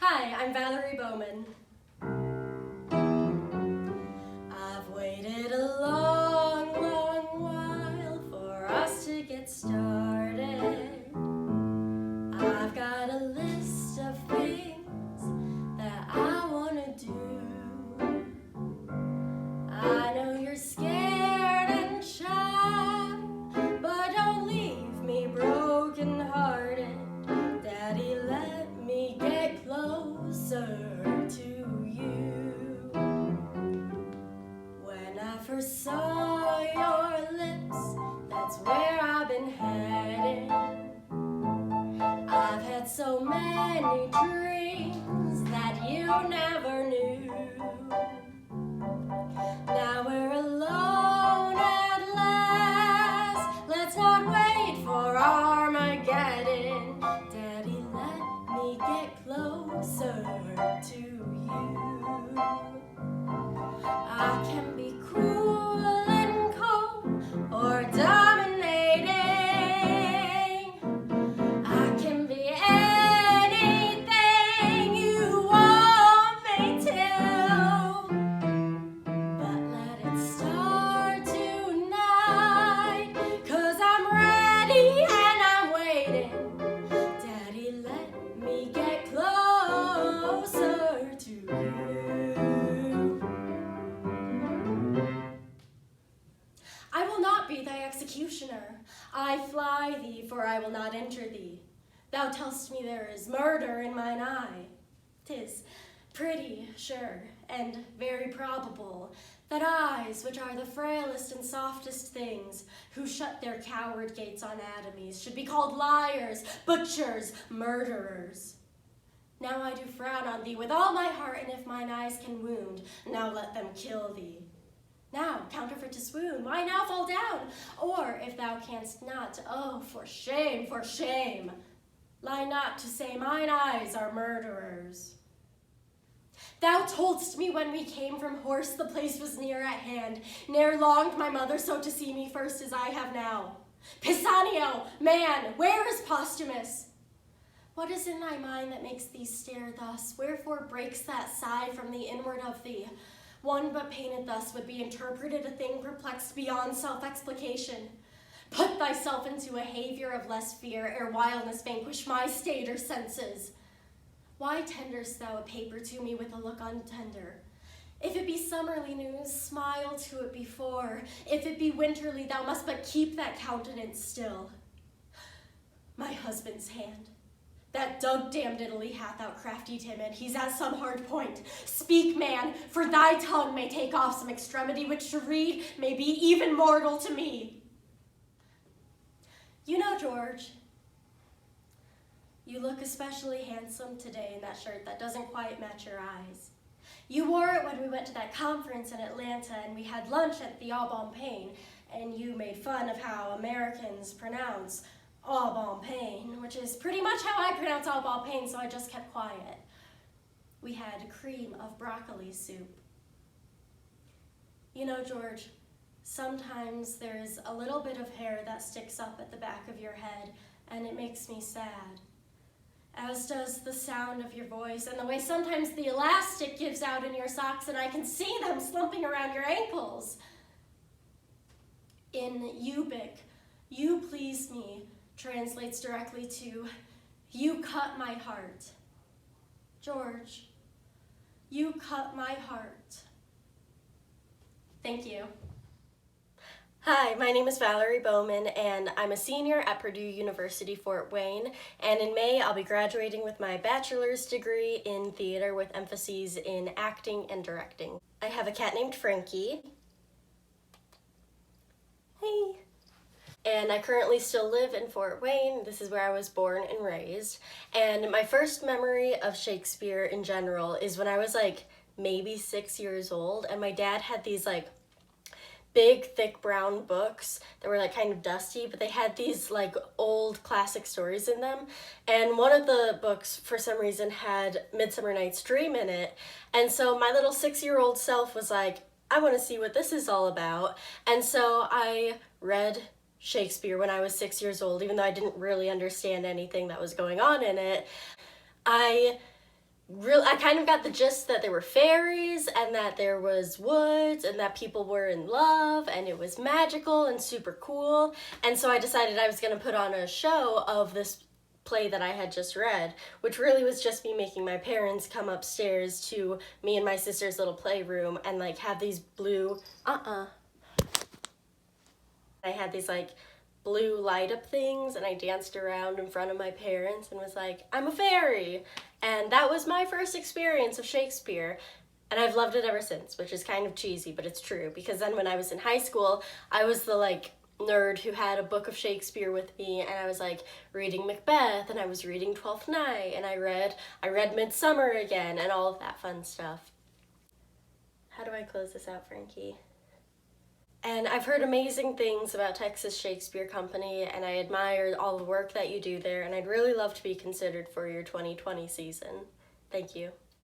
Hi, I'm Valleri Bowman. I've waited a long, long while for us to get started. I've got a list of things that I want to do. I know you're scared and shy, but don't leave me broken-hearted. Daddy, let me get closer to you. When I first saw your lips, that's where I've been headed. I've had so many dreams that you never knew. Now we're alone at last. Let's not wait for Armageddon. Daddy, let me get closer to you. I can be cruel and cold or dominating. I can be anything you want me to. But let it start tonight, 'cause I'm ready and I'm waiting. Daddy, let me get closer to you. I will not be thy executioner. I fly thee, for I will not enter thee. Thou tell'st me there is murder in mine eye. 'Tis pretty sure and very probable that eyes, which are the frailest and softest things, who shut their coward gates on atomies, should be called liars, butchers, murderers. Now I do frown on thee with all my heart, and if mine eyes can wound, now let them kill thee. Now, counterfeit to swoon, why now fall down? Or, if thou canst not, oh, for shame, lie not to say mine eyes are murderers. Thou toldst me when we came from horse the place was near at hand. Ne'er longed my mother so to see me first as I have now. Pisanio, man, where is Posthumus? What is in thy mind that makes thee stare thus? Wherefore breaks that sigh from the inward of thee? One but painted thus would be interpreted a thing perplexed beyond self-explication. Put thyself into a havior of less fear, ere wildness vanquish my stater senses. Why tender'st thou a paper to me with a look untender? If it be summerly news, smile to it before. If it be winterly, thou must but keep that countenance still. My husband's hand. That dug-damned Italy hath out craftied him, and he's at some hard point. Speak, man, for thy tongue may take off some extremity which to read may be even mortal to me. You know, George, you look especially handsome today in that shirt that doesn't quite match your eyes. You wore it when we went to that conference in Atlanta and we had lunch at the Audition, and you made fun of how Americans pronounce Audition, which is pretty much how I pronounce Audition, so I just kept quiet. We had cream of broccoli soup. You know, George, sometimes there's a little bit of hair that sticks up at the back of your head, and it makes me sad. As does the sound of your voice, and the way sometimes the elastic gives out in your socks and I can see them slumping around your ankles. In Ubik, you please me translates directly to, you cut my heart. George, you cut my heart. Thank you. Hi, my name is Valleri Bowman, and I'm a senior at Purdue University, Fort Wayne, and in May I'll be graduating with my bachelor's degree in theater with emphases in acting and directing. I have a cat named Frankie. Hey. And I currently still live in Fort Wayne. This is where I was born and raised. And my first memory of Shakespeare in general is when I was like maybe 6 years old, and my dad had these like big thick brown books that were like kind of dusty, but they had these like old classic stories in them, and one of the books for some reason had Midsummer Night's Dream in it, and so my little 6-year-old self was like, I want to see what this is all about. And so I read Shakespeare when I was 6 years old, even though I didn't really understand anything that was going on in it. I I kind of got the gist that there were fairies and that there was woods and that people were in love and it was magical and super cool. And so I decided I was going to put on a show of this play that I had just read, which really was just me making my parents come upstairs to me and my sister's little playroom and like have these blue, I had these like blue light up things and I danced around in front of my parents and was like, I'm a fairy. And that was my first experience of Shakespeare. And I've loved it ever since, which is kind of cheesy, but it's true. Because then when I was in high school, I was the like nerd who had a book of Shakespeare with me, and I was like reading Macbeth, and I was reading Twelfth Night, and I read Midsummer again, and all of that fun stuff. How do I close this out, Frankie? And I've heard amazing things about Texas Shakespeare Company, and I admire all the work that you do there, and I'd really love to be considered for your 2020 season. Thank you.